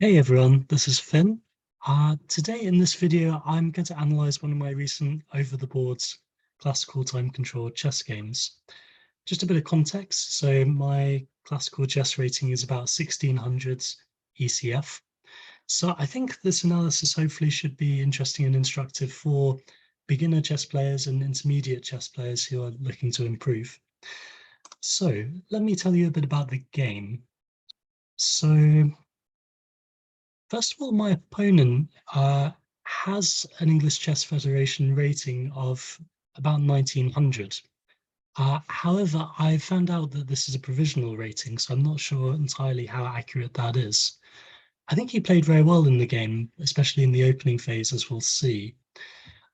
Hey everyone, this is Finn. Today in this video, I'm going to analyze one of my recent over-the-board classical time-controlled chess games. Just a bit of context, so my classical chess rating is about 1600 ECF. So I think this analysis hopefully should be interesting and instructive for beginner chess players and intermediate chess players who are looking to improve. So let me tell you a bit about the game. So first of all, my opponent has an English Chess Federation rating of about 1900. However, I found out that this is a provisional rating, so I'm not sure entirely how accurate that is. I think he played very well in the game, especially in the opening phase, as we'll see.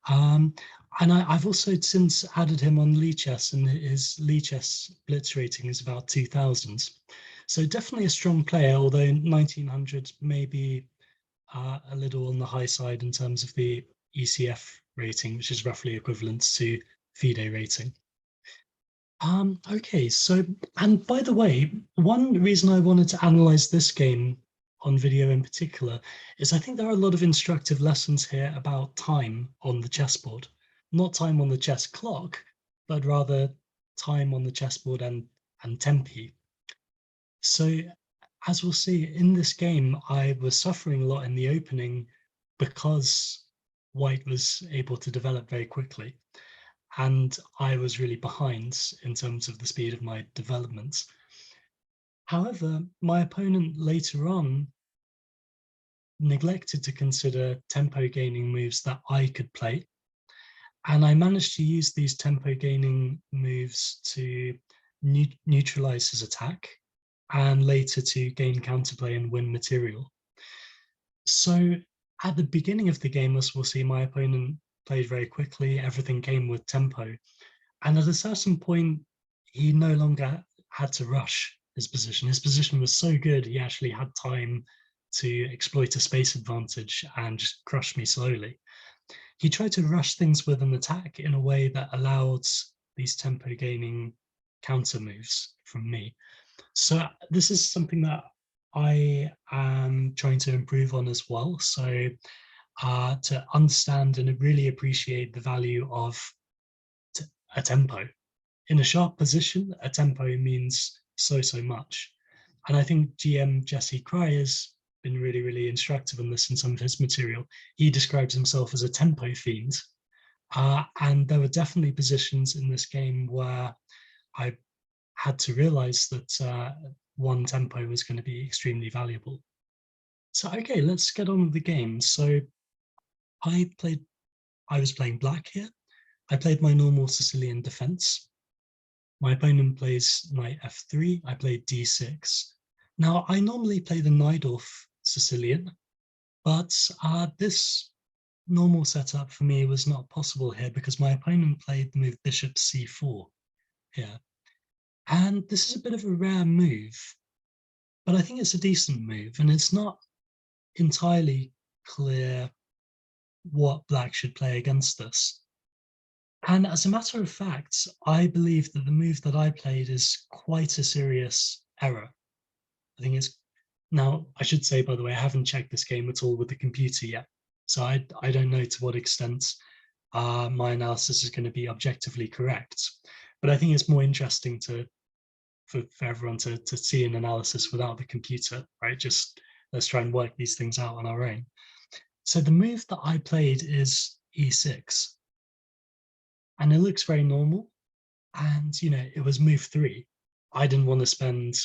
Um, and I've also since added him on Lichess, and his Lichess Blitz rating is about 2000. So definitely a strong player, although 1900 may be a little on the high side in terms of the ECF rating, which is roughly equivalent to FIDE rating. Okay, so, and by the way, one reason I wanted to analyze this game on video in particular is I think there are a lot of instructive lessons here about time on the chessboard. Not time on the chess clock, but rather time on the chessboard and tempi. So as we'll see in this game, I was suffering a lot in the opening because White was able to develop very quickly. And I was really behind in terms of the speed of my development. However, my opponent later on neglected to consider tempo gaining moves that I could play. And I managed to use these tempo gaining moves to neutralize his attack and later to gain counterplay and win material. So at the beginning of the game, as we'll see, my opponent played very quickly, everything came with tempo. And at a certain point, he no longer had to rush his position. His position was so good, he actually had time to exploit a space advantage and just crush me slowly. He tried to rush things with an attack in a way that allowed these tempo gaining counter moves from me. So this is something that I am trying to improve on as well. So to understand and really appreciate the value of a tempo. In a sharp position, a tempo means so much. And I think GM Jesse Cry has been really, really instructive on this in some of his material. He describes himself as a tempo fiend. And there were definitely positions in this game where I had to realize that one tempo was going to be extremely valuable. So, okay, let's get on with the game. So I was playing black here. I played my normal Sicilian defense. My opponent plays knight f3, I played d6. Now, I normally play the Najdorf Sicilian, but this normal setup for me was not possible here because my opponent played the move bishop c4 here. And this is a bit of a rare move, but I think it's a decent move, and it's not entirely clear what black should play against this. And as a matter of fact, I believe that the move that I played is quite a serious error. I think it's now, I should say, by the way, I haven't checked this game at all with the computer yet. So I don't know to what extent my analysis is going to be objectively correct. But I think it's more interesting for everyone to see an analysis without the computer, right? Just let's try and work these things out on our own. So the move that I played is e6. And it looks very normal. And, it was move 3. I didn't want to spend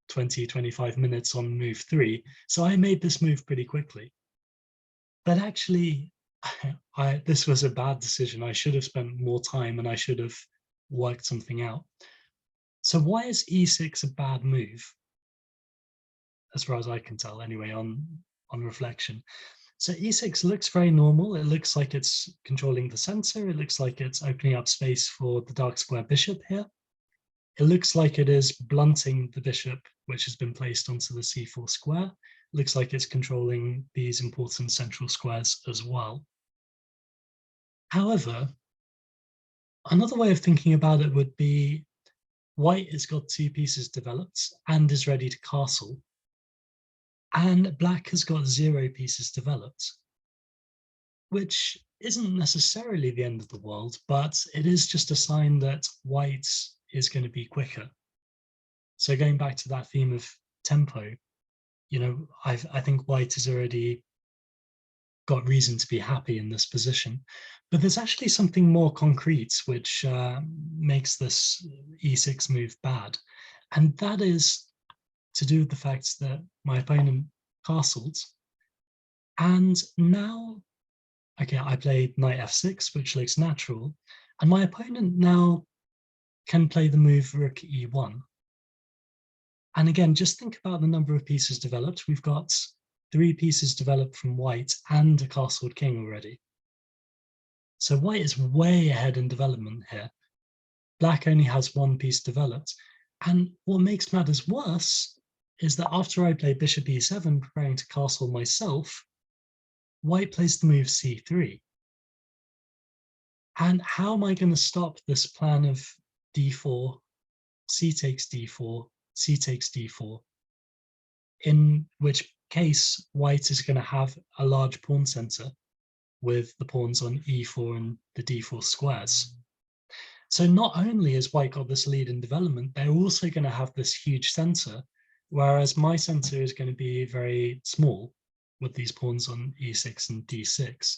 20, 25 minutes on move 3. So I made this move pretty quickly. But actually, this was a bad decision. I should have spent more time and I should have worked something out. So why is e6 a bad move? As far as I can tell, anyway, on reflection. So e6 looks very normal. It looks like it's controlling the center. It looks like it's opening up space for the dark square bishop here. It looks like it is blunting the bishop, which has been placed onto the c4 square. It looks like it's controlling these important central squares as well. However, another way of thinking about it would be White has got 2 pieces developed and is ready to castle. And black has got 0 pieces developed, which isn't necessarily the end of the world, but it is just a sign that white is going to be quicker. So going back to that theme of tempo, I think white has already got reason to be happy in this position. But there's actually something more concrete which makes this e6 move bad. And that is to do with the fact that my opponent castled. And now, okay, I played knight f6, which looks natural. And my opponent now can play the move rook e1. And again, just think about the number of pieces developed. We've got 3 pieces developed from white and a castled king already. So white is way ahead in development here. Black only has 1 piece developed. And what makes matters worse is that after I play bishop e7, preparing to castle myself, white plays the move c3. And how am I going to stop this plan of d4, c takes d4, c takes d4, in which case white is going to have a large pawn center with the pawns on e4 and the d4 squares. So not only has white got this lead in development, they're also going to have this huge center, whereas my center is going to be very small with these pawns on e6 and d6.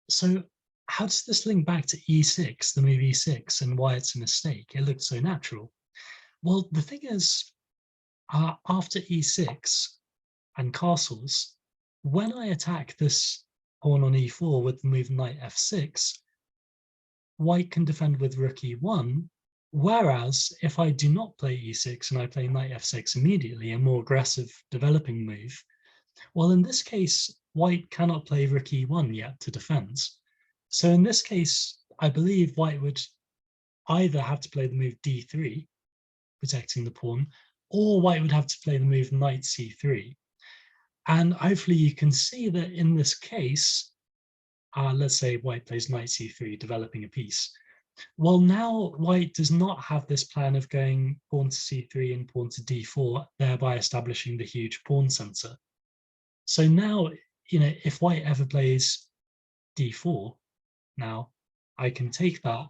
So how does this link back to e6, the move e6, and why it's a mistake? It looks so natural. Well, the thing is, after e6 and castles, when I attack this pawn on e4 with the move knight f6, white can defend with rook e1, whereas if I do not play e6 and I play knight f6 immediately, a more aggressive developing move, well, in this case, white cannot play rook e1 yet to defend. So in this case, I believe white would either have to play the move d3, protecting the pawn, or white would have to play the move knight c3. And hopefully you can see that in this case, let's say white plays knight c3, developing a piece. Well, now white does not have this plan of going pawn to c3 and pawn to d4, thereby establishing the huge pawn center. So now, if white ever plays d4, now I can take that,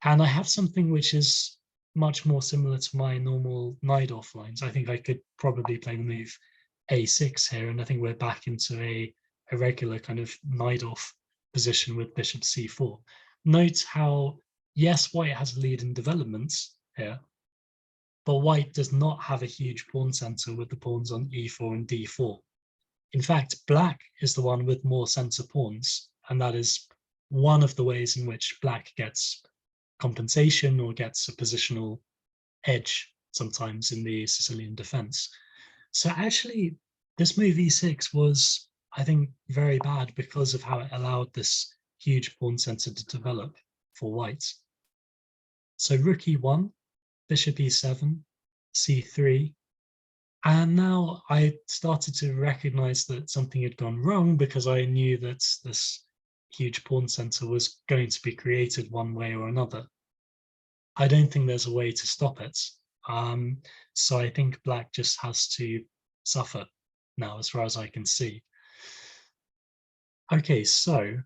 and I have something which is much more similar to my normal Najdorf lines. I think I could probably play the move a6 here, and I think we're back into a regular kind of Najdorf position with bishop c4. Note how, yes, white has a lead in development here, but white does not have a huge pawn center with the pawns on e4 and d4. In fact, black is the one with more center pawns, and that is one of the ways in which black gets compensation or gets a positional edge sometimes in the Sicilian defense. So actually, this move e6 was, I think, very bad because of how it allowed this huge pawn center to develop for white. So rook e1, bishop e7, c3, and now I started to recognize that something had gone wrong because I knew that this huge pawn center was going to be created one way or another. I don't think there's a way to stop it. So I think black just has to suffer now, as far as I can see. Okay, so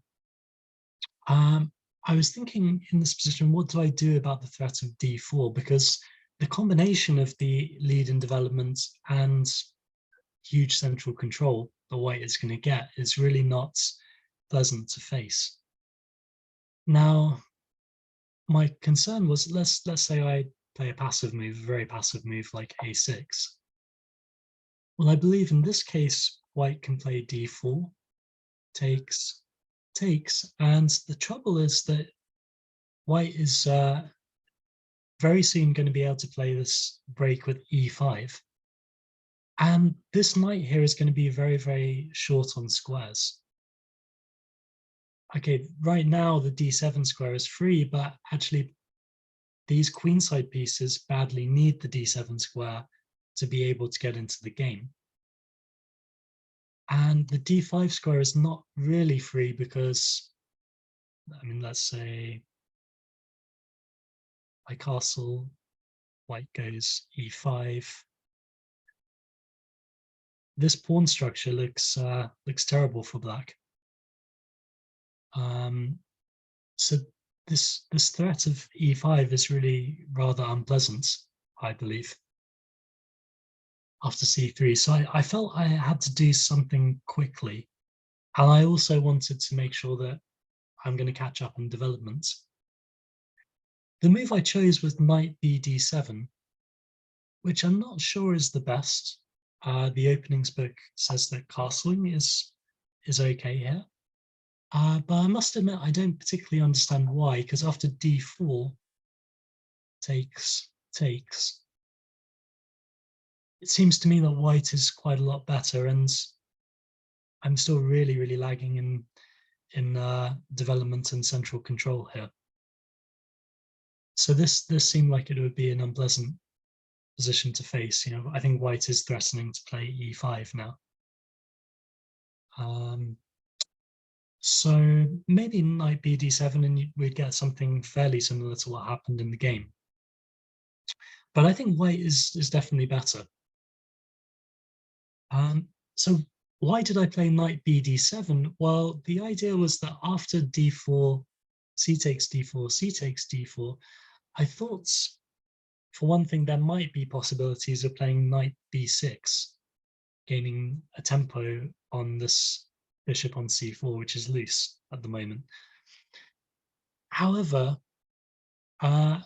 I was thinking in this position, what do I do about the threat of d4? Because the combination of the lead in development and huge central control the white is going to get is really not pleasant to face. Now, my concern was, let's say I play a passive move, a very passive move like a6. Well, I believe in this case, white can play d4, takes, and the trouble is that white is very soon going to be able to play this break with e5. And this knight here is going to be very, very short on squares. Okay, right now the d7 square is free, but actually these queenside pieces badly need the d7 square to be able to get into the game. And the d5 square is not really free because, let's say I castle, white goes e5. this pawn structure looks terrible for black. So this threat of e5 is really rather unpleasant, I believe, after c3. So I felt I had to do something quickly. And I also wanted to make sure that I'm going to catch up on development. The move I chose was knight bd7, which I'm not sure is the best. The openings book says that castling is okay here. But I must admit, I don't particularly understand why, because after d4 takes, it seems to me that white is quite a lot better, and I'm still really, really lagging in development and central control here. So this seemed like it would be an unpleasant position to face. I think white is threatening to play e5 now. So maybe knight bd7 and we'd get something fairly similar to what happened in the game. But I think white is definitely better. So why did I play knight bd7? Well, the idea was that after d4, c takes d4, c takes d4, I thought, for one thing, there might be possibilities of playing knight b6, gaining a tempo on this bishop on c4, which is loose at the moment. However, I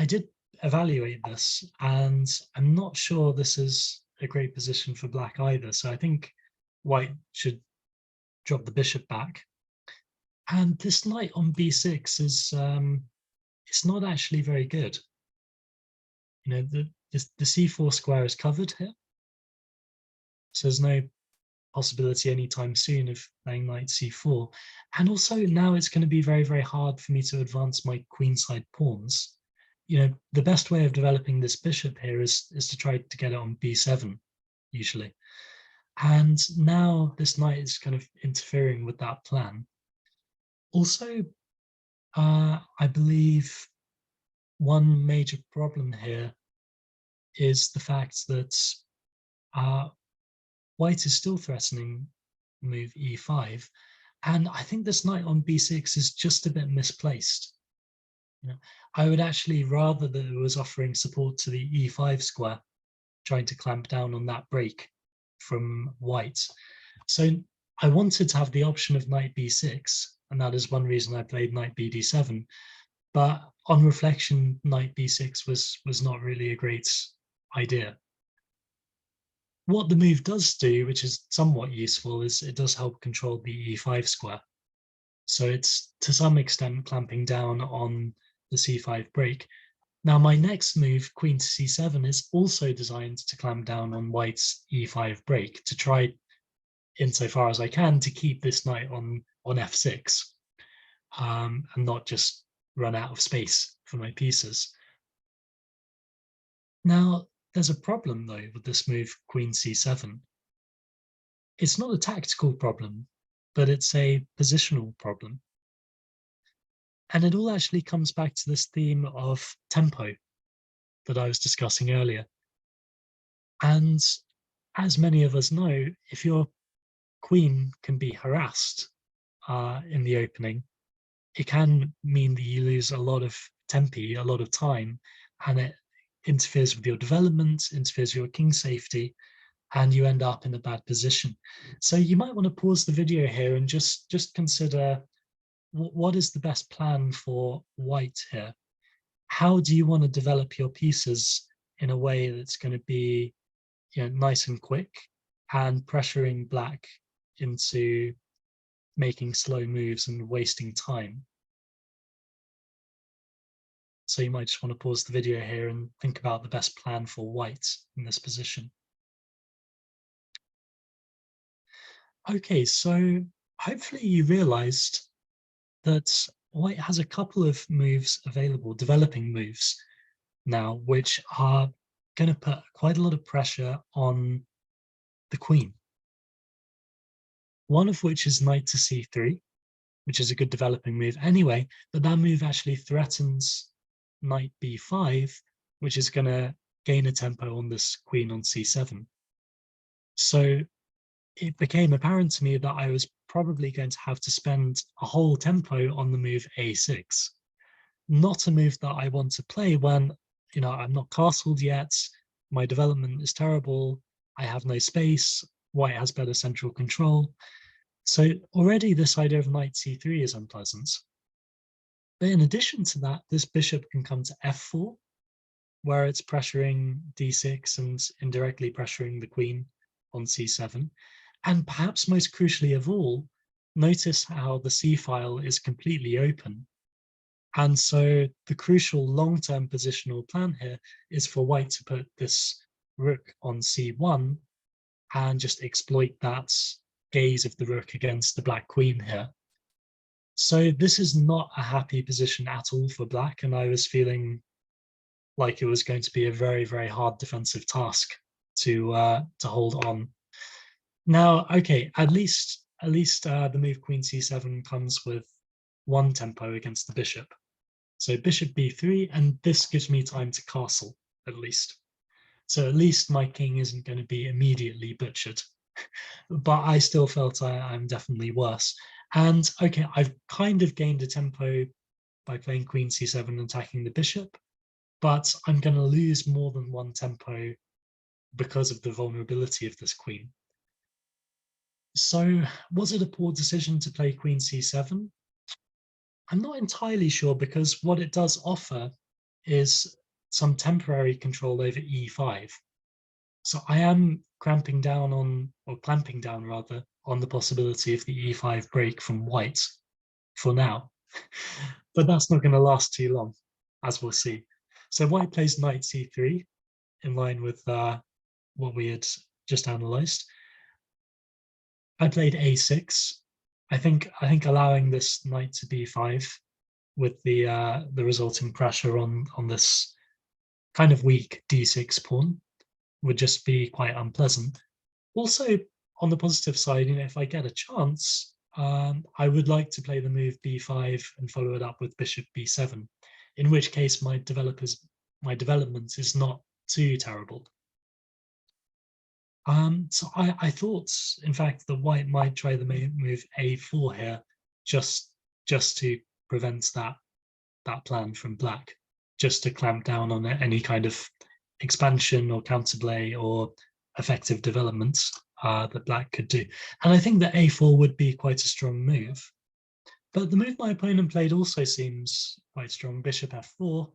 did evaluate this, and I'm not sure this is a great position for black either. So I think white should drop the bishop back. And this knight on b6 is it's not actually very good. The c4 square is covered here, so there's no possibility anytime soon of playing knight c4. And also now it's going to be very, very hard for me to advance my queenside pawns. The best way of developing this bishop here is to try to get it on b7, usually. And now this knight is kind of interfering with that plan. Also, I believe one major problem here is the fact that white is still threatening move e5, and I think this knight on b6 is just a bit misplaced. I would actually rather that it was offering support to the e5 square, trying to clamp down on that break from white. So I wanted to have the option of knight b6, and that is one reason I played knight bd7. But on reflection, knight b6 was not really a great idea. What the move does do, which is somewhat useful, is it does help control the e5 square. So it's to some extent clamping down on the c5 break. Now my next move, queen to c7, is also designed to clamp down on white's e5 break, to try, insofar as I can, to keep this knight on f6, and not just run out of space for my pieces. Now, there's a problem, though, with this move, queen c7. It's not a tactical problem, but it's a positional problem. And it all actually comes back to this theme of tempo that I was discussing earlier. And as many of us know, if your queen can be harassed in the opening, it can mean that you lose a lot of tempi, a lot of time, and it interferes with your development, interferes with your king safety, and you end up in a bad position. So you might want to pause the video here and just consider what is the best plan for white here. How do you want to develop your pieces in a way that's going to be, nice and quick, and pressuring black into making slow moves and wasting time? So you might just want to pause the video here and think about the best plan for white in this position. Okay, so hopefully you realized that white has a couple of moves available, developing moves now, which are going to put quite a lot of pressure on the queen. One of which is knight to c3, which is a good developing move anyway, but that move actually threatens knight b5, which is going to gain a tempo on this queen on c7. So it became apparent to me that I was probably going to have to spend a whole tempo on the move a6. Not a move that I want to play when, I'm not castled yet, my development is terrible, I have no space, white has better central control. So already this idea of knight c3 is unpleasant. But in addition to that, this bishop can come to f4, where it's pressuring d6 and indirectly pressuring the queen on c7. And perhaps most crucially of all, notice how the c file is completely open. And so the crucial long-term positional plan here is for white to put this rook on c1 and just exploit that gaze of the rook against the black queen here. So this is not a happy position at all for black, and I was feeling like it was going to be a very, very hard defensive task to hold on. Now, okay, at least the move queen c7 comes with one tempo against the bishop. So bishop b3, and this gives me time to castle, at least. So at least my king isn't going to be immediately butchered. But I still felt I'm definitely worse. And okay, I've kind of gained a tempo by playing queen c7 and attacking the bishop, but I'm going to lose more than one tempo because of the vulnerability of this queen. So was it a poor decision to play queen c7? I'm not entirely sure, because what it does offer is some temporary control over e5. So I am clamping down rather, on the possibility of the e5 break from white for now. But that's not going to last too long, as we'll see. So white plays knight c3 in line with what we had just analyzed. I played a6. I think allowing this knight to b5 with the resulting pressure on this kind of weak d6 pawn would just be quite unpleasant. Also, on the positive side, if I get a chance, I would like to play the move b5 and follow it up with bishop b7, in which case my development is not too terrible. So I thought, in fact, that white might try the move a4 here, just to prevent that plan from black, just to clamp down on any kind of expansion or counterplay or effective developments that black could do. And I think that a4 would be quite a strong move. But the move my opponent played also seems quite strong. Bishop f4,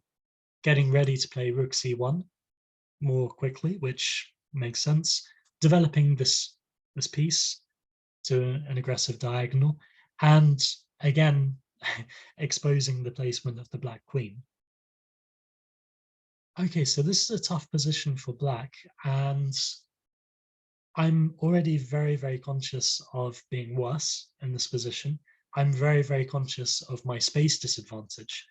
getting ready to play rook c1 more quickly, which makes sense. Developing this piece to an aggressive diagonal, and again exposing the placement of the black queen. Okay, so this is a tough position for black, and I'm already very, very conscious of being worse in this position. I'm very, very conscious of my space disadvantage.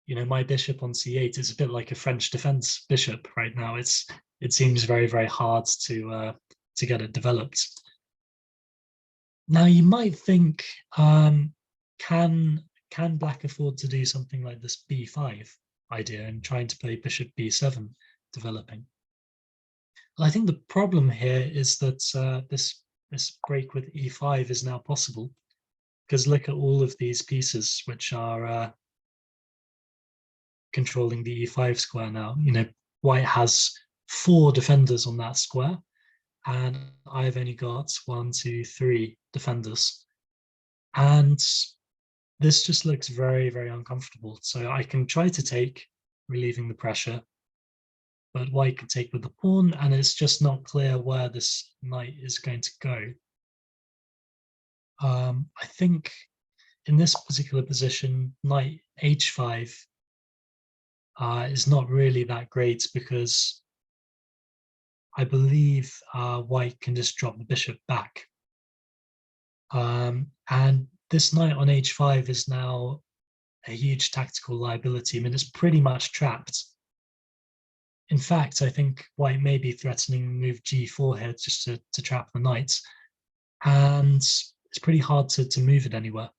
My bishop on c8 is a bit like a French defense bishop right now. It seems very, very hard to get it developed. Now you might think, can black afford to do something like this b5 idea and trying to play bishop b7 developing? Well, I think the problem here is that this break with e5 is now possible, because look at all of these pieces which are controlling the e5 square now. White has 4 defenders on that square, and I've only got 1, 2, 3 defenders. And this just looks very, very uncomfortable. So I can try to take, relieving the pressure, but white can take with the pawn, and it's just not clear where this knight is going to go. I think in this particular position, knight h5 is not really that great, because I believe white can just drop the bishop back. And this knight on h5 is now a huge tactical liability. I mean, it's pretty much trapped. In fact, I think white may be threatening move g4 here just to trap the knight. And it's pretty hard to move it anywhere.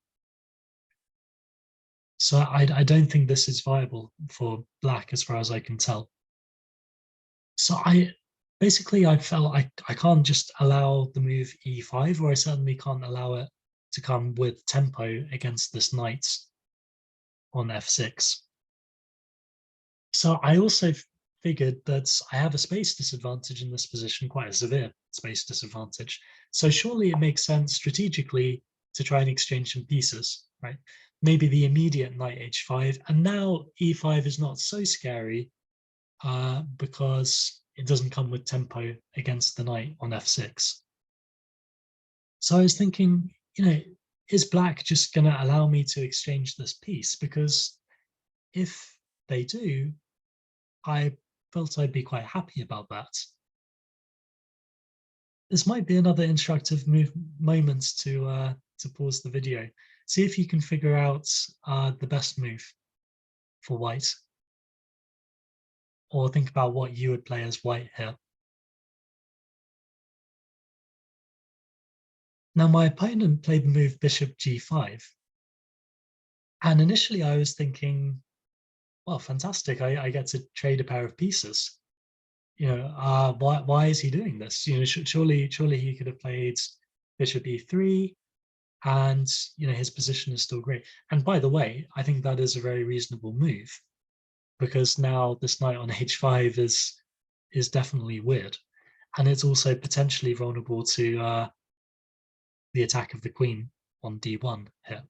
So I don't think this is viable for black as far as I can tell. So Basically, I felt I can't just allow the move e5, or I certainly can't allow it to come with tempo against this knight on f6. So I also figured that I have a space disadvantage in this position, quite a severe space disadvantage. So surely it makes sense strategically to try and exchange some pieces, right? Maybe the immediate knight h5, and now e5 is not so scary because it doesn't come with tempo against the knight on f6. So I was thinking, is black just going to allow me to exchange this piece? Because if they do, I felt I'd be quite happy about that. This might be another instructive moment to pause the video. See if you can figure out the best move for white, or think about what you would play as white here. Now, my opponent played the move bishop g5. And initially I was thinking, well, fantastic, I get to trade a pair of pieces. Why is he doing this? Surely he could have played bishop e3, and his position is still great. And by the way, I think that is a very reasonable move, because now this knight on h5 is definitely weird, and it's also potentially vulnerable to the attack of the queen on d1 here.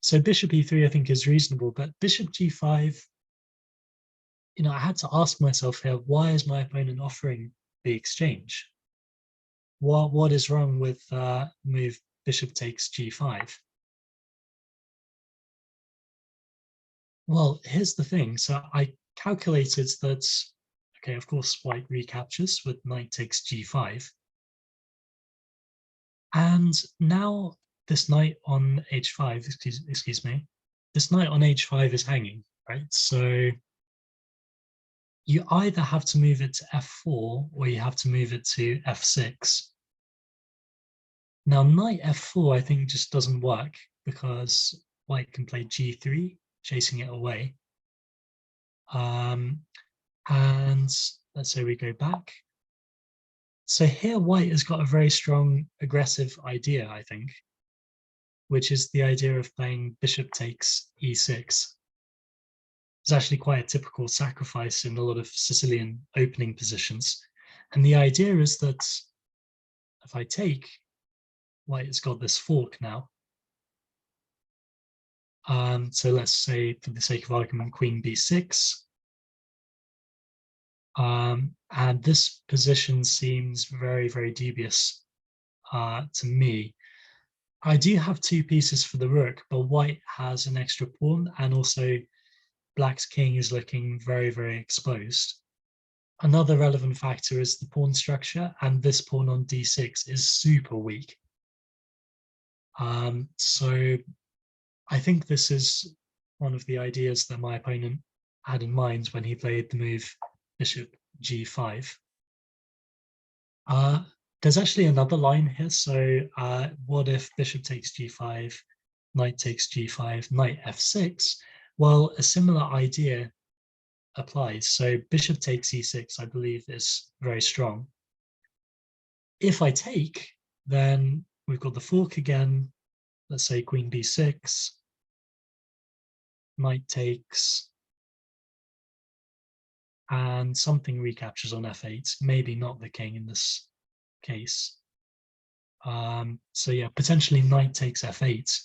So bishop e3 I think is reasonable, but bishop g5, I had to ask myself here, why is my opponent offering the exchange? What is wrong with move bishop takes g5? Well, here's the thing. So I calculated that, okay, of course, white recaptures with knight takes g5. And now this knight on h5, excuse me, this knight on h5 is hanging, right? So you either have to move it to f4 or you have to move it to f6. Now, knight f4, I think, just doesn't work because white can play g3, chasing it away. And let's say we go back. So here white has got a very strong aggressive idea, I think, which is the idea of playing bishop takes e6. It's actually quite a typical sacrifice in a lot of Sicilian opening positions. And the idea is that if I take, white has got this fork now. So let's say, for the sake of argument, queen b6. And this position seems very, very dubious to me. I do have two pieces for the rook, but white has an extra pawn, and also black's king is looking very, very exposed. Another relevant factor is the pawn structure, and this pawn on d6 is super weak. So I think this is one of the ideas that my opponent had in mind when he played the move bishop g5. There's actually another line here. So what if bishop takes g5, knight takes g5, knight f6? Well, a similar idea applies. So bishop takes e6, I believe, is very strong. If I take, then we've got the fork again. Let's say queen b6, knight takes, and something recaptures on f8. Maybe not the king in this case. So yeah, potentially knight takes f8.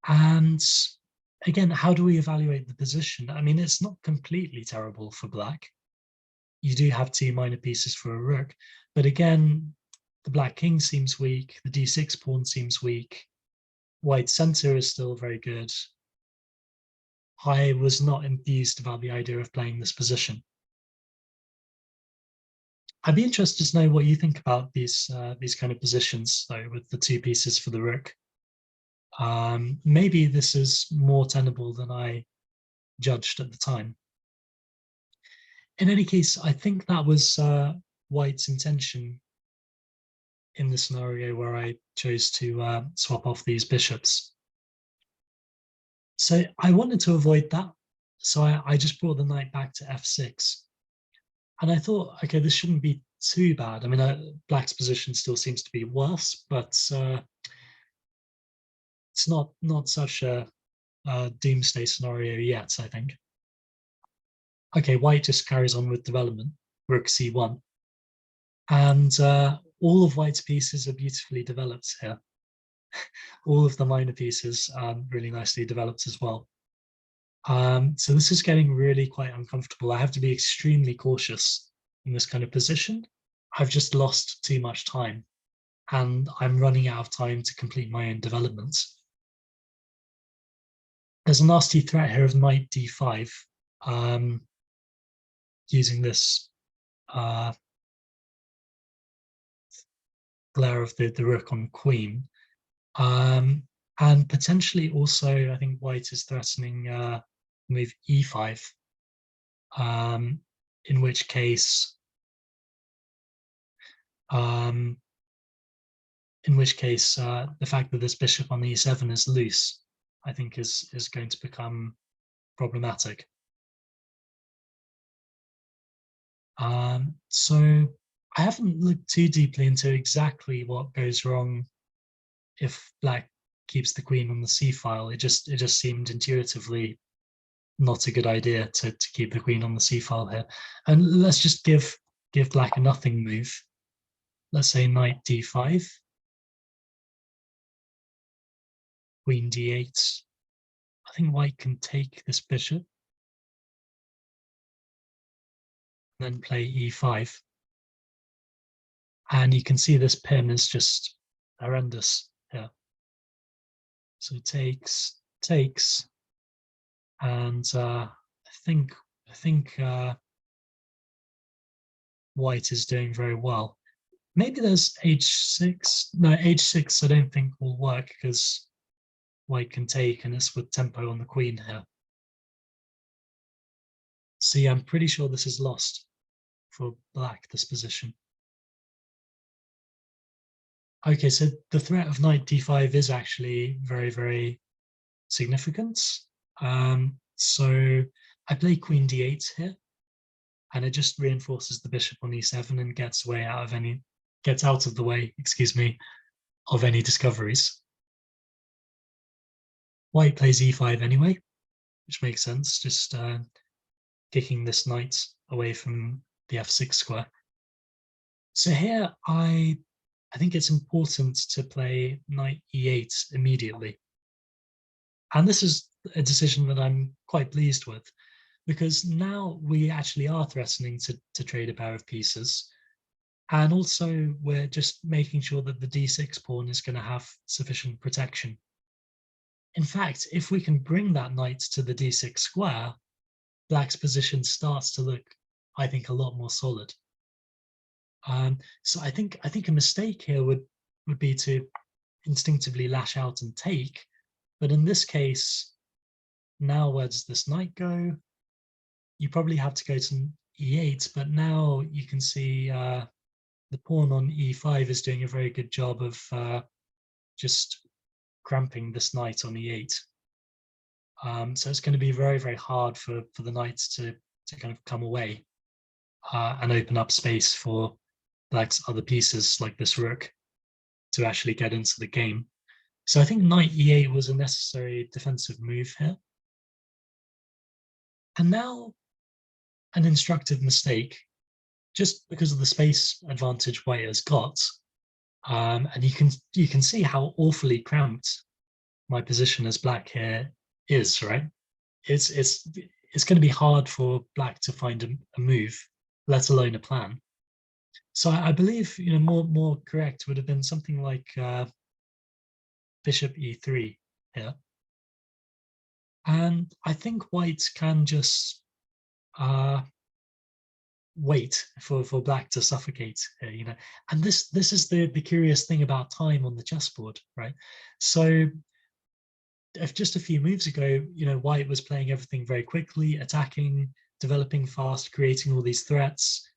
And again, how do we evaluate the position? I mean, it's not completely terrible for black. You do have two minor pieces for a rook, but again, the black king seems weak, the d6 pawn seems weak, white center is still very good. I was not enthused about the idea of playing this position. I'd be interested to know what you think about these kind of positions, though, with the two pieces for the rook. Maybe this is more tenable than I judged at the time. In any case, I think that was white's intention in the scenario where I chose to swap off these bishops. So I wanted to avoid that. So I just brought the knight back to f6. And I thought, okay, this shouldn't be too bad. I mean, black's position still seems to be worse, but it's not such a doomsday scenario yet, I think. Okay, white just carries on with development, rook c1. And all of white's pieces are beautifully developed here. All of the minor pieces are really nicely developed as well. So this is getting really quite uncomfortable. I have to be extremely cautious in this kind of position. I've just lost too much time, and I'm running out of time to complete my own developments. There's a nasty threat here of knight d5, using this glare of the rook on queen. And potentially also, I think white is threatening move e5, in which case the fact that this bishop on e7 is loose, I think is going to become problematic. So I haven't looked too deeply into exactly what goes wrong if black keeps the queen on the c file. It just seemed intuitively not a good idea to keep the queen on the c file here. And let's just give black a nothing move. Let's say knight d5, queen d8. I think white can take this bishop, then play e5. And you can see this pin is just horrendous here. So takes, and I think white is doing very well. Maybe there's h6. No, h6 I don't think will work because white can take, and it's with tempo on the queen here. So yeah, I'm pretty sure this is lost for black, this position. Okay, so the threat of knight d5 is actually very, very significant. So I play queen d8 here, and it just reinforces the bishop on e7 and gets out of the way, excuse me, of any discoveries. White plays e5 anyway, which makes sense, just kicking this knight away from the f6 square. So here I think it's important to play knight e8 immediately. And this is a decision that I'm quite pleased with, because now we actually are threatening to trade a pair of pieces. And also we're just making sure that the d6 pawn is going to have sufficient protection. In fact, if we can bring that knight to the d6 square, black's position starts to look, I think, a lot more solid. So I think a mistake here would be to instinctively lash out and take. But in this case, now where does this knight go? You probably have to go to e8, but now you can see the pawn on e5 is doing a very good job of just cramping this knight on e8. So it's going to be very, very hard for the knight to kind of come away and open up space for black's other pieces like this rook to actually get into the game. So I think knight e8 was a necessary defensive move here. And now an instructive mistake, just because of the space advantage white has got. And you can see how awfully cramped my position as black here is, right? It's going to be hard for black to find a move, let alone a plan. So I believe more correct would have been something like bishop e3 here. And I think white can just wait for black to suffocate here, and this is the curious thing about time on the chessboard, right? So if just a few moves ago, white was playing everything very quickly, attacking, developing fast, creating all these threats,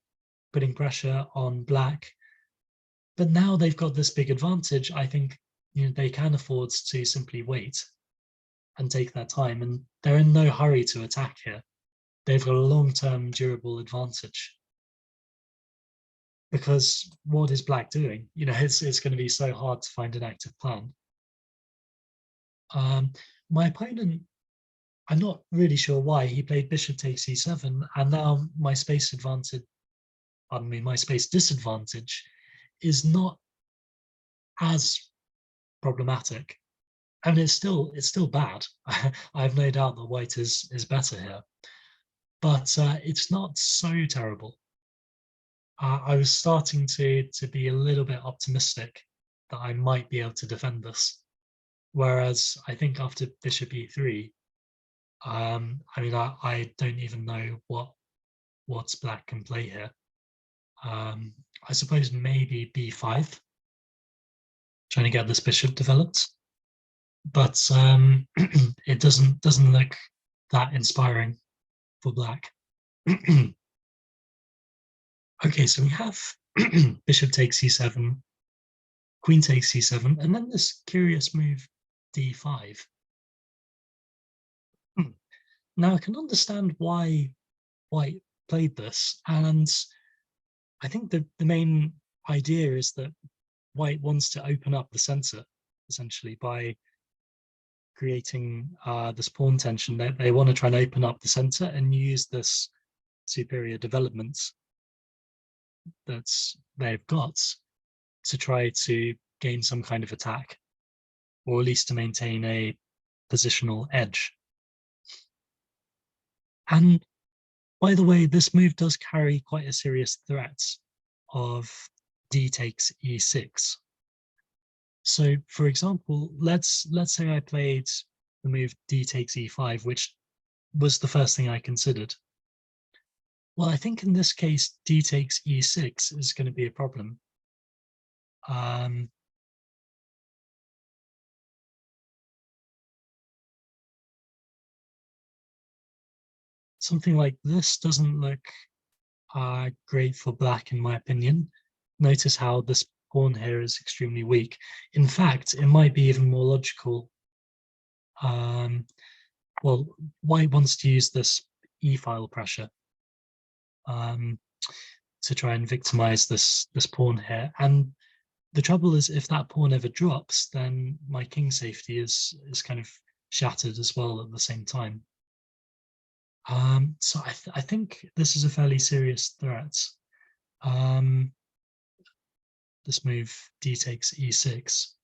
putting pressure on black, but now they've got this big advantage. I think they can afford to simply wait and take their time, and they're in no hurry to attack here. They've got a long-term durable advantage. because what is black doing? It's going to be so hard to find an active plan. My opponent, I'm not really sure why, he played bishop takes e7, and now my space advantage, pardon me, my space disadvantage is not as problematic. I mean, it's still bad. I have no doubt that white is better here, but it's not so terrible. I was starting to be a little bit optimistic that I might be able to defend this. Whereas I think after bishop e3, I mean, I don't even know what black can play here. I suppose maybe b5, trying to get this bishop developed, but it doesn't look that inspiring for black. Okay, so we have bishop takes c7, queen takes c7, and then this curious move d5. Now I can understand why white played this, and I think the main idea is that white wants to open up the center, essentially, by creating this pawn tension. They want to try and open up the center and use this superior development that they've got to try to gain some kind of attack, or at least to maintain a positional edge. And by the way, this move does carry quite a serious threat of d takes e6. So, for example, let's say I played the move d takes e5, which was the first thing I considered. Well, I think in this case, d takes e6 is going to be a problem. Something like this doesn't look great for black, in my opinion. Notice how this pawn here is extremely weak. In fact, it might be even more logical. Well, white wants to use this e-file pressure to try and victimize this pawn here. And the trouble is, if that pawn ever drops, then my king safety is kind of shattered as well at the same time. So I think this is a fairly serious threat. This move d takes e6.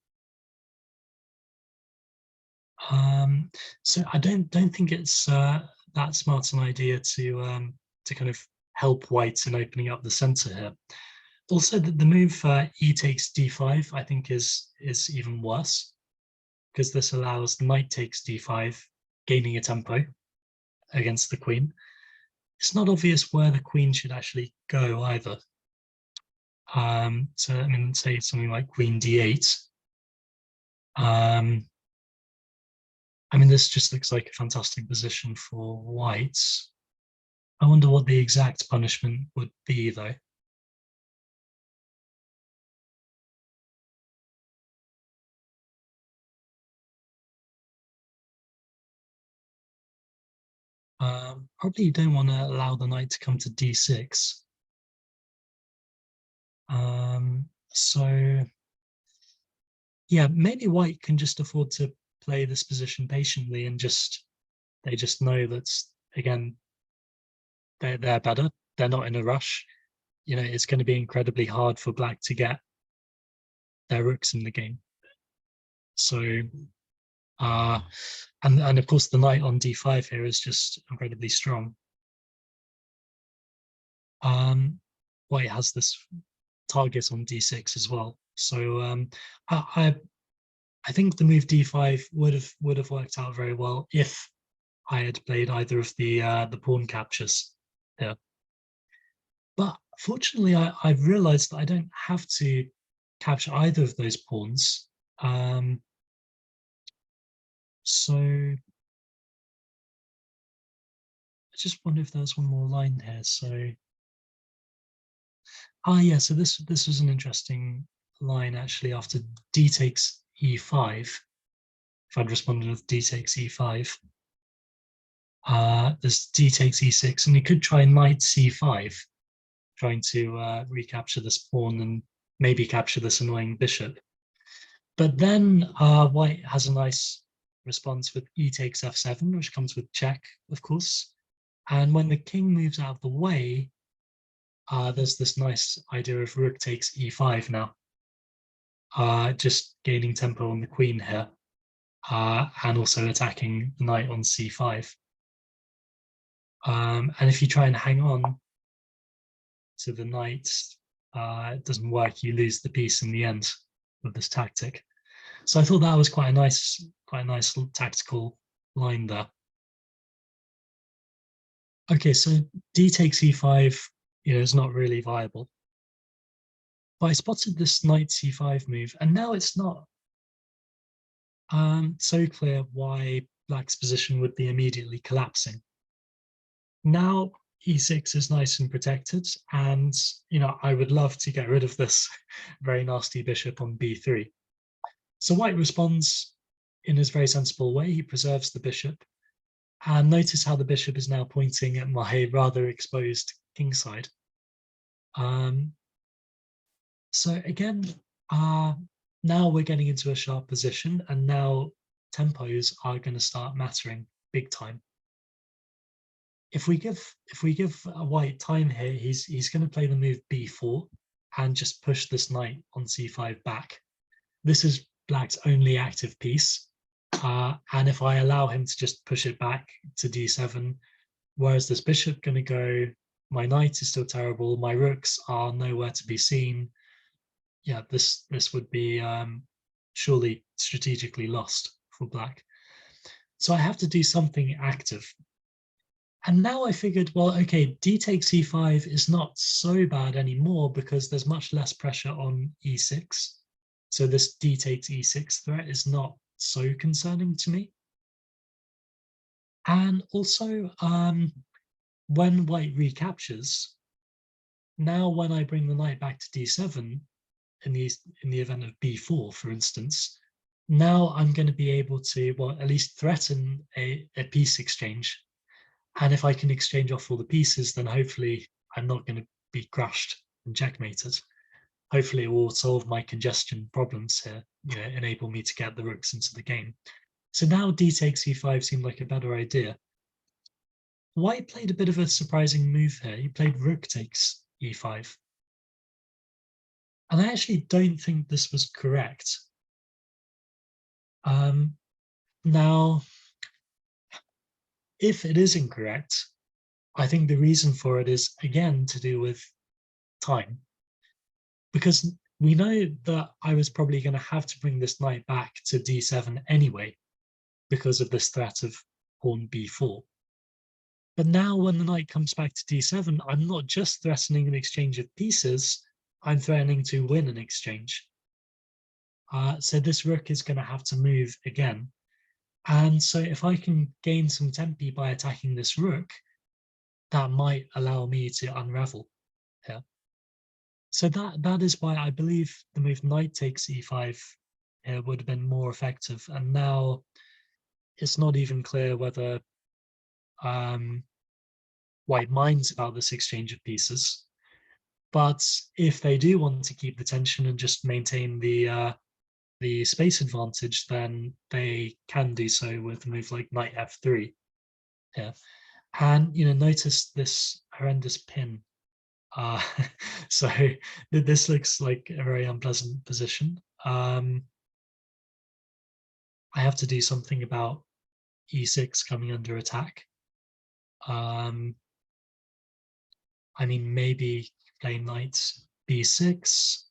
So I don't think it's that smart an idea to kind of help white in opening up the center here. Also, the move e takes d5 I think is even worse, because this allows knight takes d5, gaining a tempo against the queen. It's not obvious where the queen should actually go either. So I mean, say something like queen d8. I mean, this just looks like a fantastic position for white. I wonder what the exact punishment would be, though. Probably you don't want to allow the knight to come to d6. So yeah, maybe white can just afford to play this position patiently, and they just know that, again, they're better. They're not in a rush. It's going to be incredibly hard for black to get their rooks in the game. So and of course the knight on d5 here is just incredibly strong. White has this target on d6 as well. So I think the move d5 would have worked out very well if I had played either of the pawn captures here. But fortunately, I've realized that I don't have to capture either of those pawns. So I just wonder if there's one more line here. So yeah, so this was an interesting line actually. After d takes e5, if I'd responded with d takes e5, there's d takes e6, and you could try knight c5, trying to recapture this pawn and maybe capture this annoying bishop. But then white has a nice response with e takes f7, which comes with check, of course. And when the king moves out of the way, there's this nice idea of rook takes e5 now, just gaining tempo on the queen here, and also attacking the knight on c5. And if you try and hang on to the knight, it doesn't work. You lose the piece in the end with this tactic. So I thought that was quite a nice tactical line there. Okay, so d takes e5, is not really viable. But I spotted this knight c5 move, and now it's not so clear why black's position would be immediately collapsing. Now e6 is nice and protected, and I would love to get rid of this very nasty bishop on b3. So white responds in his very sensible way. He preserves the bishop, and notice how the bishop is now pointing at my rather exposed kingside. So again, now we're getting into a sharp position, and now tempos are going to start mattering big time. If we give white time here, he's going to play the move b4 and just push this knight on c5 back. This is black's only active piece, and if I allow him to just push it back to d7, where's this bishop going to go? My knight is still terrible. My rooks are nowhere to be seen. Yeah, this would be surely strategically lost for black. So I have to do something active. And now I figured, well, okay, d takes e5 is not so bad anymore because there's much less pressure on e6. So this d takes e6 threat is not so concerning to me. And also, when white recaptures, now when I bring the knight back to d7, in the event of b4, for instance, now I'm going to be able to, well, at least threaten a piece exchange. And if I can exchange off all the pieces, then hopefully I'm not going to be crushed and checkmated. Hopefully it will solve my congestion problems here, enable me to get the rooks into the game. So now d takes e5 seemed like a better idea. White played a bit of a surprising move here. He played rook takes e5. And I actually don't think this was correct. Now, if it is incorrect, I think the reason for it is, again, to do with time. Because we know that I was probably going to have to bring this knight back to d7 anyway, because of this threat of pawn b4. But now when the knight comes back to d7, I'm not just threatening an exchange of pieces, I'm threatening to win an exchange. So this rook is going to have to move again. And so if I can gain some tempi by attacking this rook, that might allow me to unravel here. So that is why I believe the move knight takes e5 here would have been more effective. And now it's not even clear whether white minds about this exchange of pieces. But if they do want to keep the tension and just maintain the space advantage, then they can do so with a move like knight f3 here. And notice this horrendous pin. So this looks like a very unpleasant position. I have to do something about e6 coming under attack. I mean, maybe play knight b6.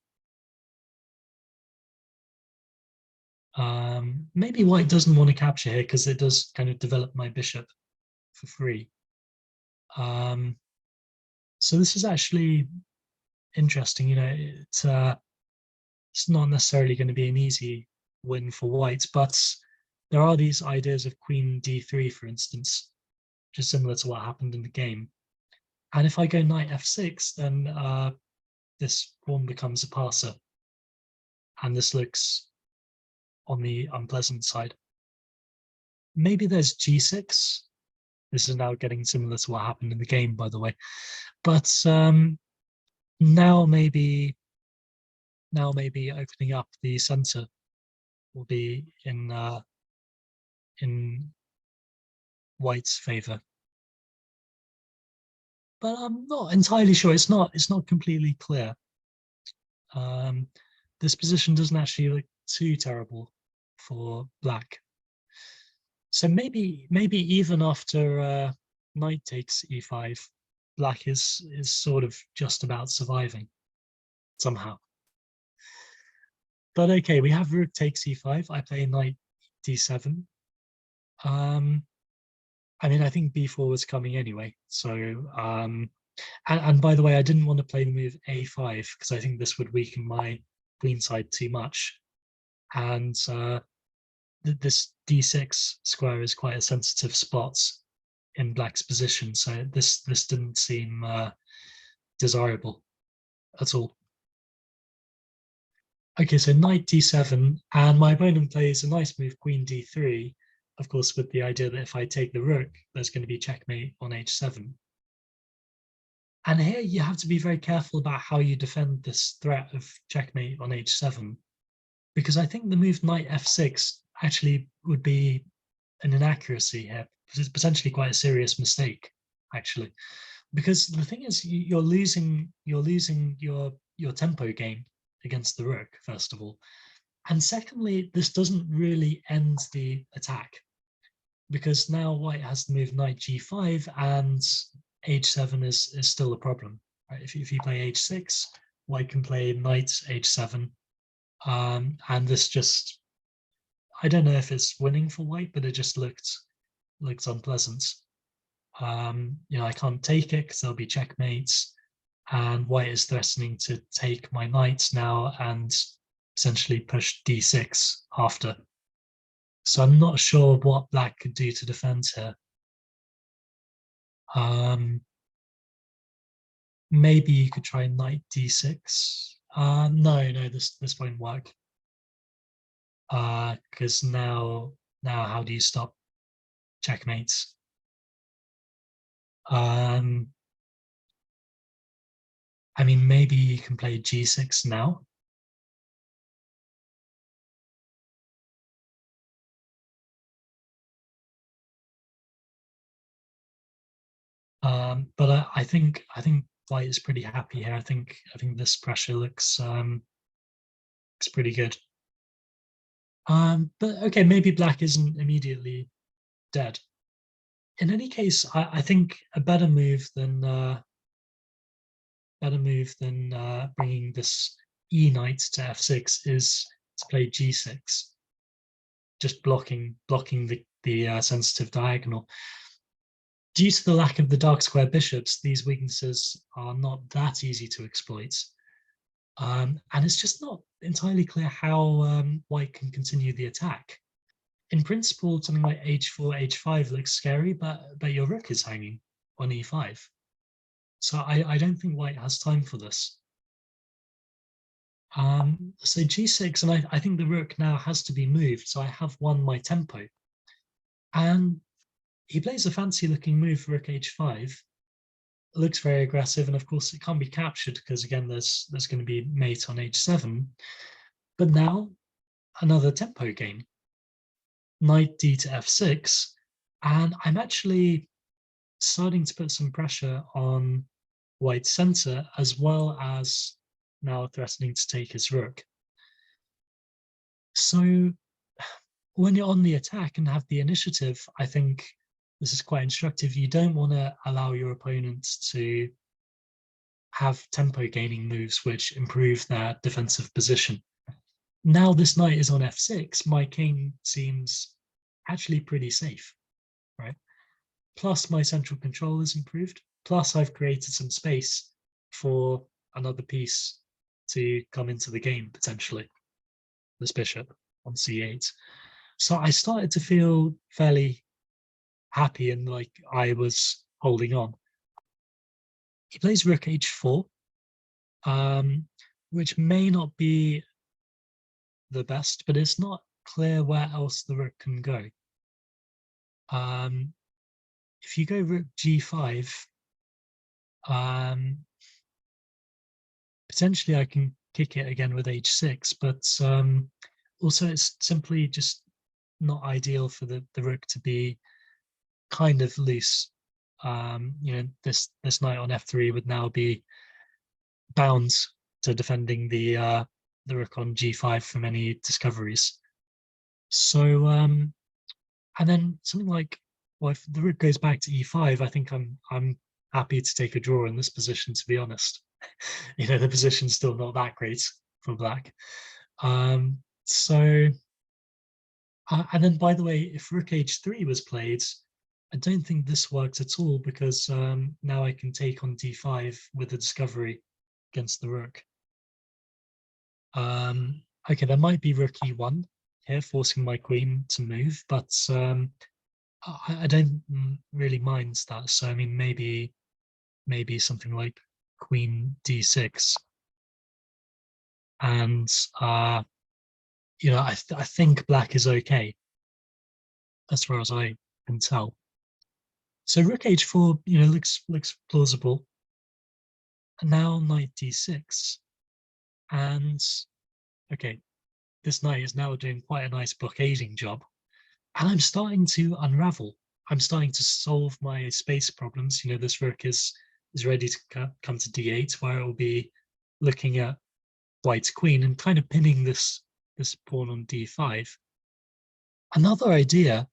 Maybe white doesn't want to capture here because it does kind of develop my bishop for free. So this is actually interesting. It's not necessarily going to be an easy win for white, but there are these ideas of queen d3, for instance, which is similar to what happened in the game. And if I go knight f6, then this pawn becomes a passer. And this looks on the unpleasant side. Maybe there's g6. This is now getting similar to what happened in the game, by the way. But now maybe opening up the center will be in white's favor. But I'm not entirely sure. It's not completely clear. This position doesn't actually look too terrible for black. So maybe even after knight takes e5, black is sort of just about surviving somehow. But okay, we have rook takes e5. I play knight d7. I mean, I think b4 was coming anyway. So, and by the way, I didn't want to play the move a5 because I think this would weaken my queen side too much. And this d6 square is quite a sensitive spot in black's position. So this didn't seem desirable at all. Okay, so knight d7, and my opponent plays a nice move, queen d3, of course, with the idea that if I take the rook, there's going to be checkmate on h7. And here you have to be very careful about how you defend this threat of checkmate on h7, because I think the move knight f6 actually would be an inaccuracy here. It's potentially quite a serious mistake, actually, because the thing is you're losing your tempo game against the rook, first of all. And secondly, this doesn't really end the attack, because now white has to move knight g5 and h7 is still a problem. Right? If you play h6, white can play knight h7. And this just, I don't know if it's winning for white, but it just looked unpleasant. I can't take it because there'll be checkmates, and white is threatening to take my knight now and essentially push d6 after. So I'm not sure what black could do to defend here. Maybe you could try knight d6. No, this won't work. Because now how do you stop checkmates? I mean, maybe you can play g6 now. But I think white is pretty happy here. I think this pressure looks pretty good. But okay, maybe black isn't immediately dead. In any case, I think a better move than bringing this e knight to f6 is to play g6, just blocking the sensitive diagonal. Due to the lack of the dark square bishops, these weaknesses are not that easy to exploit. And it's just not entirely clear how white can continue the attack. In principle, something like h4, h5 looks scary, but your rook is hanging on e5. So I don't think white has time for this. So g6, and I think the rook now has to be moved, so I have won my tempo. And he plays a fancy looking move, rook h5. It looks very aggressive, and of course it can't be captured because again there's going to be mate on h7. But now another tempo gain, knight d to f6, and I'm actually starting to put some pressure on white's center, as well as now threatening to take his rook. So when you're on the attack and have the initiative, I think this is quite instructive. You don't want to allow your opponent to have tempo gaining moves which improve their defensive position. Now this knight is on f6, my king seems actually pretty safe, right? Plus my central control is improved. Plus I've created some space for another piece to come into the game, potentially, this bishop on c8. So I started to feel fairly happy and like I was holding on. He plays rook h4, which may not be the best, but it's not clear where else the rook can go. If you go rook g5, potentially I can kick it again with h6, but also it's simply just not ideal for the rook to be kind of loose. This knight on f3 would now be bound to defending the rook on g5 from any discoveries. So and then something like, well, if the rook goes back to e5, I think I'm happy to take a draw in this position, to be honest. The position's still not that great for black. So and then, by the way, if rook h3 was played, I don't think this works at all, because now I can take on d5 with a discovery against the rook. Okay, there might be rook e1 here, forcing my queen to move, but I don't really mind that. So I mean, maybe something like queen d6, and I think black is okay as far as I can tell. So rook h4, looks plausible. And now knight d6, and okay, this knight is now doing quite a nice blockading job, and I'm starting to unravel. I'm starting to solve my space problems. This rook is ready to come to d8, where it will be looking at white's queen and kind of pinning this pawn on d5. Another idea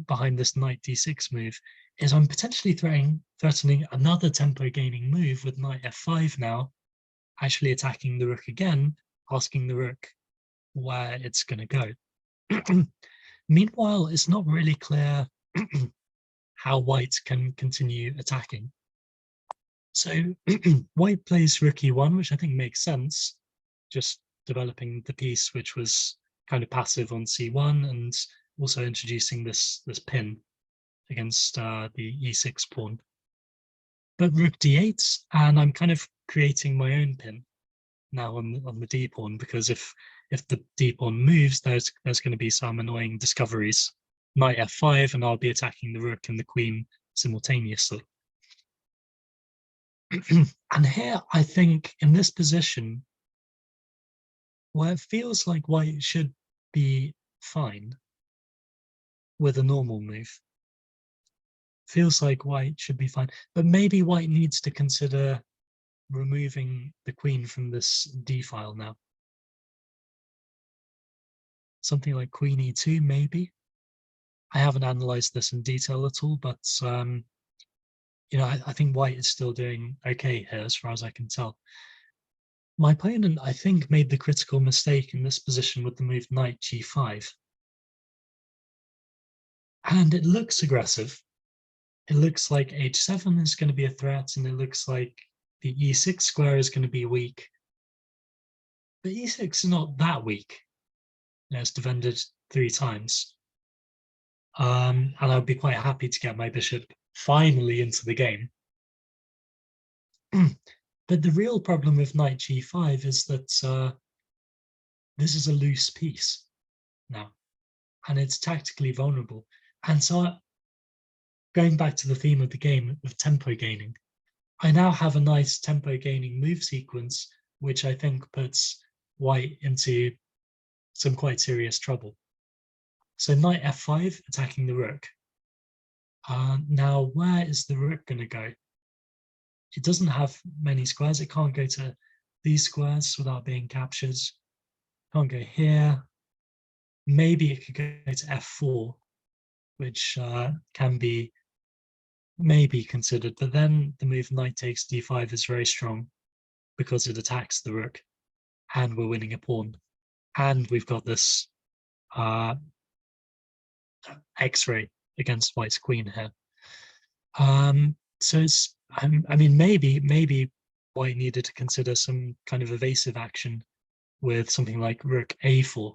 behind this knight d6 move is I'm potentially threatening another tempo gaining move with knight f5 now, actually attacking the rook again, asking the rook where it's going to go. Meanwhile, it's not really clear how white can continue attacking. So white plays rook e1, which I think makes sense, just developing the piece which was kind of passive on c1, and also introducing this pin against the e6 pawn. But rook d8, and I'm kind of creating my own pin now on the d pawn, because if the d pawn moves, there's going to be some annoying discoveries. Knight f5, and I'll be attacking the rook and the queen simultaneously. And here, I think, in this position, where it feels like white should be fine with a normal move, feels like white should be fine, but maybe white needs to consider removing the queen from this d file now. Something like queen e2, maybe. I haven't analyzed this in detail at all, but I think white is still doing okay here, as far as I can tell. My opponent, I think, made the critical mistake in this position with the move knight g5. And it looks aggressive. It looks like h7 is going to be a threat, and it looks like the e6 square is going to be weak. But e6 is not that weak. It's defended 3 times. And I'd be quite happy to get my bishop finally into the game. But the real problem with knight g5 is that this is a loose piece now, and it's tactically vulnerable. And so, going back to the theme of the game of tempo gaining, I now have a nice tempo gaining move sequence, which I think puts white into some quite serious trouble. So knight f5, attacking the rook. Now, where is the rook going to go? It doesn't have many squares. It can't go to these squares without being captured. Can't go here. Maybe it could go to f4, which can be maybe considered. But then the move knight takes d5 is very strong, because it attacks the rook, and we're winning a pawn. And we've got this X-ray against white's queen here. So it's, I mean, maybe white needed to consider some kind of evasive action with something like rook a4,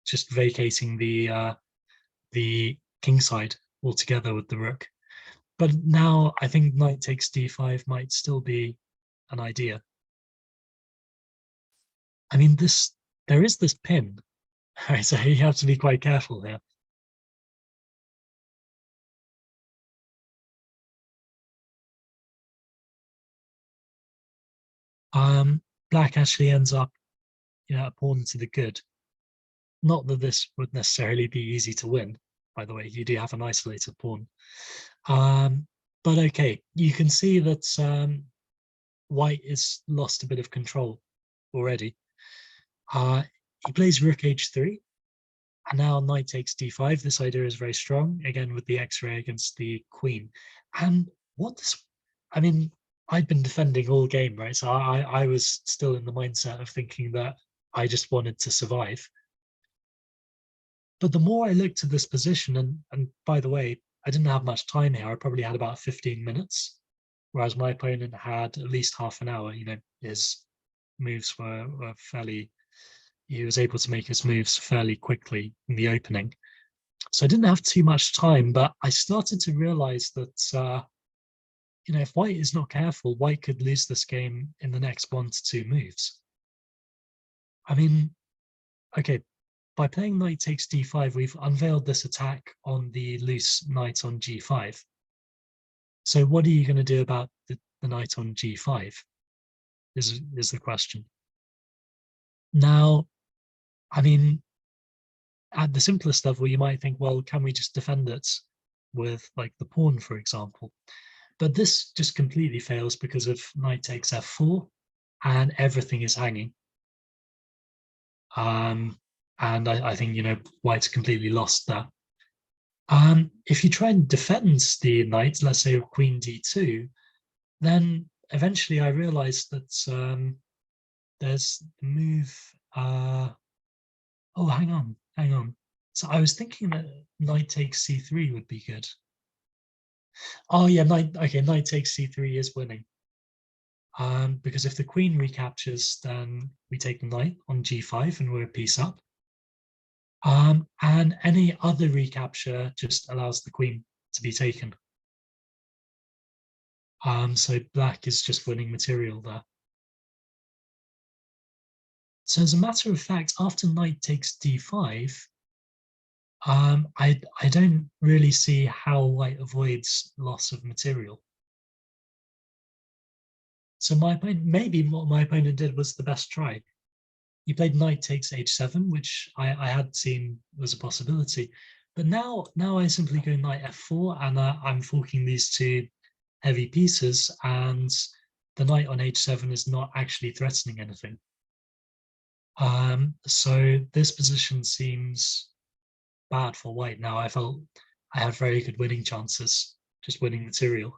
just vacating the king side altogether with the rook. But now I think knight takes d5 might still be an idea. I mean, there is this pin, right? So you have to be quite careful here. Black actually ends up, a pawn to the good. Not that this would necessarily be easy to win, by the way. You do have an isolated pawn. But okay, you can see that white has lost a bit of control already. He plays rook h3, and now knight takes d5. This idea is very strong, again with the x-ray against the queen. And what this, I mean, I'd been defending all game, right? So I was still in the mindset of thinking that I just wanted to survive. But the more I looked at this position, and by the way, I didn't have much time here. I probably had about 15 minutes, whereas my opponent had at least half an hour. His moves were fairly, he was able to make his moves fairly quickly in the opening. So I didn't have too much time, but I started to realize that, if white is not careful, white could lose this game in the next 1 to 2 moves. I mean, okay, by playing knight takes d5, we've unveiled this attack on the loose knight on g5. So what are you going to do about the knight on g5 is the question. Now, I mean, at the simplest level, you might think, well, can we just defend it with like the pawn, for example? But this just completely fails because of knight takes f4 and everything is hanging. And I think, white's completely lost that. If you try and defend the knight, let's say queen d2, then eventually I realized that there's the move. Oh, hang on. So I was thinking that knight takes c3 would be good. Oh yeah, knight takes c3 is winning. Because if the queen recaptures, then we take the knight on g5 and we're a piece up. And any other recapture just allows the queen to be taken. So black is just winning material there. So as a matter of fact, after knight takes d5, I don't really see how white avoids loss of material. So maybe what my opponent did was the best try. He played knight takes h7, which I had seen was a possibility. But now I simply go knight f4, and I'm forking these two heavy pieces, and the knight on h7 is not actually threatening anything. So this position seems bad for white now. I felt I had very good winning chances, just winning material.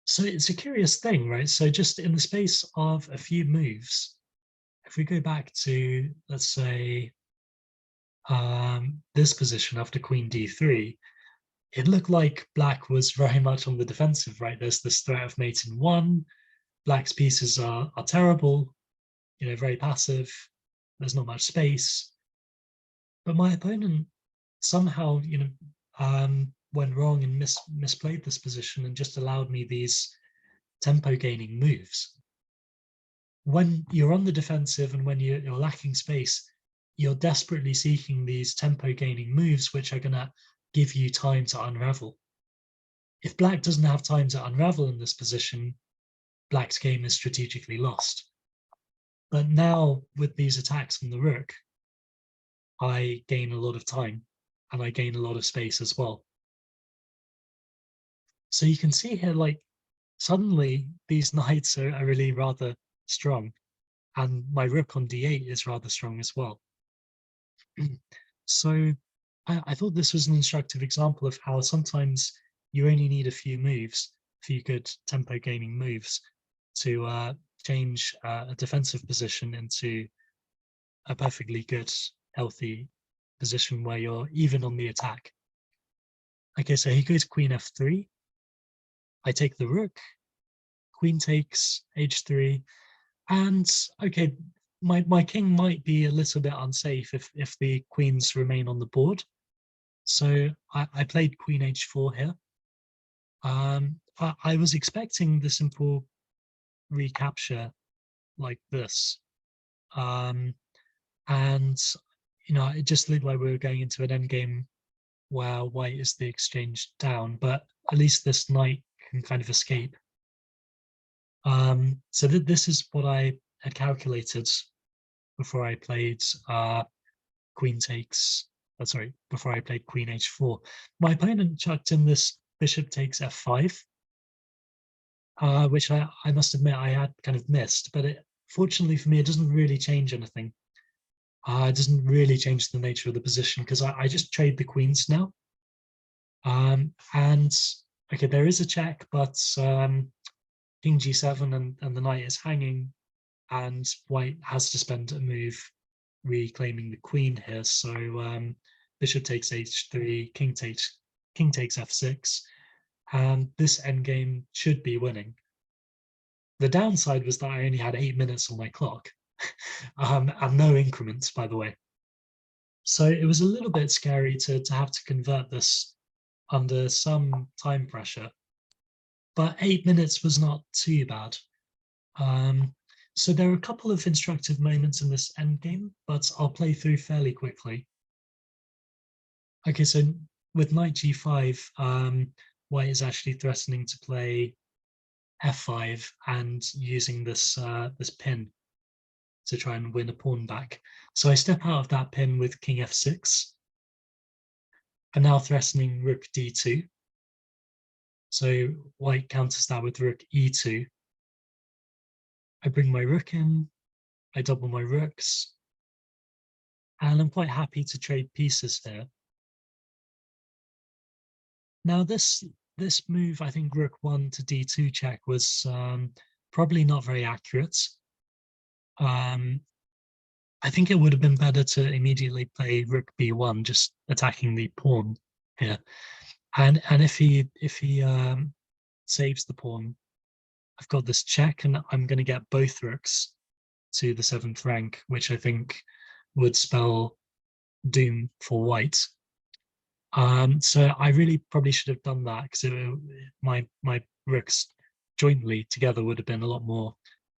So it's a curious thing, right? So just in the space of a few moves, if we go back to, let's say, this position after queen d3, it looked like black was very much on the defensive, right? There's this threat of mate in 1. Black's pieces are terrible, very passive. There's not much space. But my opponent somehow, went wrong and misplayed this position and just allowed me these tempo gaining moves. When you're on the defensive and when you're lacking space, you're desperately seeking these tempo gaining moves, which are going to give you time to unravel. If black doesn't have time to unravel in this position, black's game is strategically lost. But now with these attacks from the rook, I gain a lot of time and I gain a lot of space as well. So you can see here, like, suddenly these knights are really rather strong, and my rook on d8 is rather strong as well. So I thought this was an instructive example of how sometimes you only need a few moves, a few good tempo gaining moves to change a defensive position into a perfectly good, healthy position where you're even on the attack. Okay, so he goes queen f3. I take the rook, queen takes h3, and okay, my king might be a little bit unsafe if the queens remain on the board. So I played queen h4 here. I was expecting the simple recapture like this. And it just looked like we were going into an endgame where white is the exchange down, but at least this knight can kind of escape. So this is what I had calculated before I played queen takes. Sorry, before I played queen h4. My opponent chucked in this bishop takes f5, which I must admit I had kind of missed. But fortunately for me, it doesn't really change anything. It doesn't really change the nature of the position because I just trade the queens now. And okay, there is a check, but king g7 and the knight is hanging, and white has to spend a move reclaiming the queen here. So bishop takes h3, king takes f6, and this endgame should be winning. The downside was that I only had 8 minutes on my clock, and no increments, by the way. So it was a little bit scary to have to convert this under some time pressure, but 8 minutes was not too bad. So there are a couple of instructive moments in this endgame, but I'll play through fairly quickly. Okay, so with knight g5, white is actually threatening to play f5 and using this this pin to try and win a pawn back. So I step out of that pin with king f6. I'm now threatening rook d2. So white counters that with rook e2. I bring my rook in, I double my rooks, and I'm quite happy to trade pieces here. Now this move, I think rook 1 to d2 check was probably not very accurate. I think it would have been better to immediately play rook b1, just attacking the pawn here. And if he saves the pawn, I've got this check, and I'm going to get both rooks to the 7th rank, which I think would spell doom for white. So I really probably should have done that, because my rooks jointly together would have been a lot more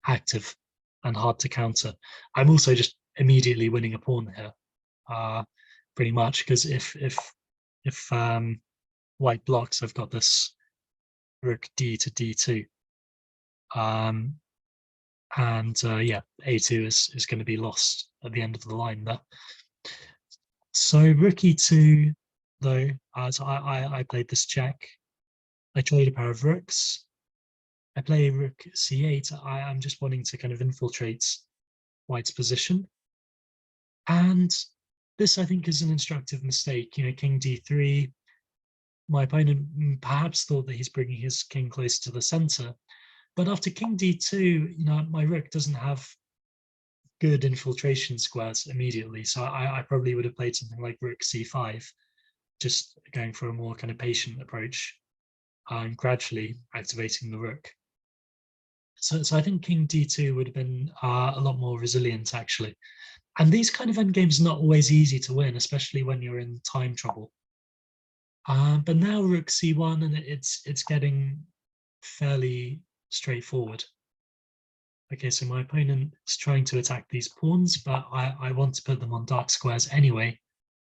active and hard to counter. I'm also just immediately winning a pawn here, pretty much, because if white blocks, I've got this rook d to d2, and yeah, a2 is going to be lost at the end of the line there. So rook e2, though, so I played this check. I trade a pair of rooks. I play rook c8. I'm just wanting to kind of infiltrate white's position. And this, I think, is an instructive mistake. You know, king d3. My opponent perhaps thought that he's bringing his king close to the center. But after king d2, you know, my rook doesn't have good infiltration squares immediately. So I probably would have played something like rook c5, just going for a more kind of patient approach, and gradually activating the rook. So I think king d2 would have been a lot more resilient, actually. And these kind of endgames are not always easy to win, especially when you're in time trouble. But now rook c1, and it's getting fairly straightforward. Okay, so my opponent is trying to attack these pawns, but I want to put them on dark squares anyway,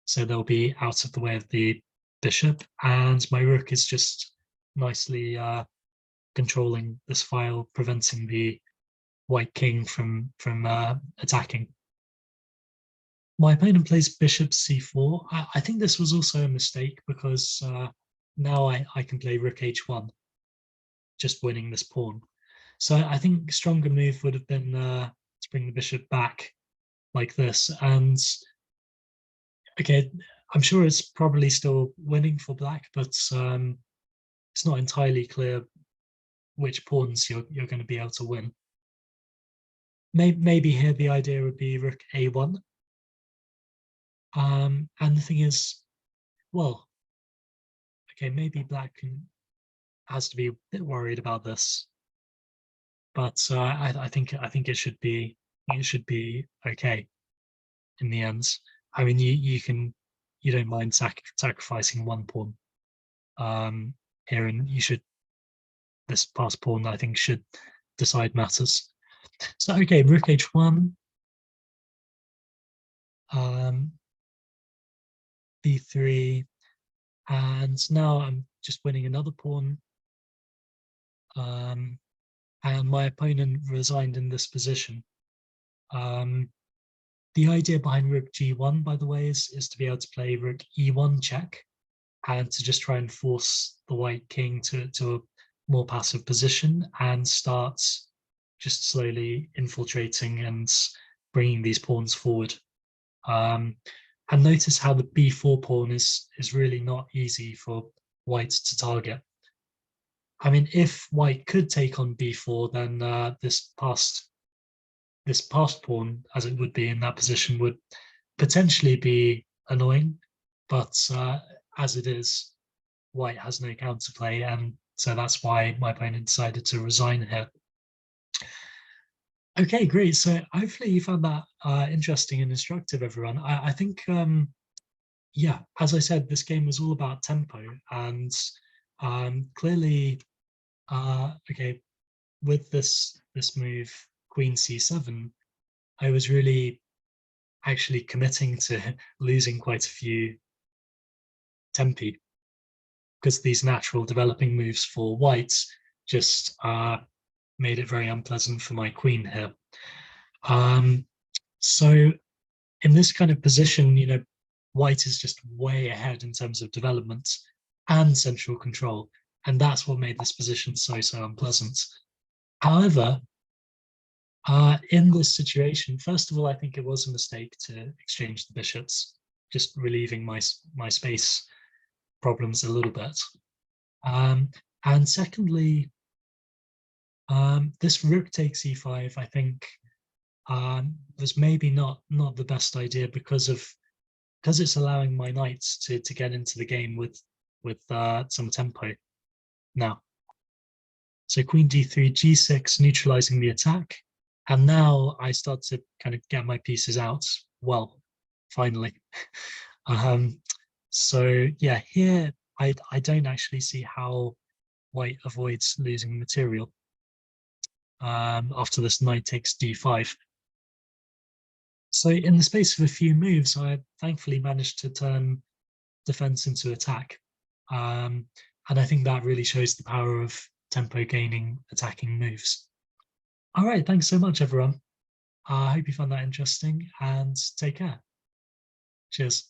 so they'll be out of the way of the bishop, and my rook is just nicely controlling this file, preventing the white king from attacking. My opponent plays bishop c4. I think this was also a mistake, because now I can play rook h1, just winning this pawn. So I think a stronger move would have been to bring the bishop back like this. And okay, I'm sure it's probably still winning for black, but it's not entirely clear which pawns you're going to be able to win. Maybe here the idea would be rook a1. And the thing is, well, okay, maybe black has to be a bit worried about this, but I think it should be okay in the end. I mean, you don't mind sacrificing one pawn here, and this past pawn, I think, should decide matters. So okay, rook h1, b3, and now I'm just winning another pawn. and my opponent resigned in this position. The idea behind rook g1, by the way, is to be able to play rook e1 check and to just try and force the white king to a more passive position and start just slowly infiltrating and bringing these pawns forward. And notice how the b4 pawn is really not easy for white to target. I mean, if white could take on b4, then this passed pawn, as it would be in that position, would potentially be annoying. But as it is, white has no counterplay, and so that's why my opponent decided to resign here. Okay, great. So hopefully you found that interesting and instructive, everyone. I think, yeah, as I said, this game was all about tempo, and clearly, okay, with this move, Queen c7, I was really actually committing to losing quite a few tempi, because these natural developing moves for whites just made it very unpleasant for my queen here. So in this kind of position, you know, white is just way ahead in terms of development and central control, and that's what made this position so unpleasant. However, in this situation, first of all, I think it was a mistake to exchange the bishops, just relieving my space problems a little bit. And secondly, this rook takes e5, I think, was maybe not the best idea because it's allowing my knights to get into the game with some tempo now. So queen d3, g6, neutralizing the attack, and now I start to kind of get my pieces out. Well, finally. So yeah, here I don't actually see how white avoids losing material after this knight takes d5. So in the space of a few moves, I thankfully managed to turn defense into attack. And I think that really shows the power of tempo gaining attacking moves. All right, thanks so much, everyone. I hope you found that interesting, and take care. Cheers.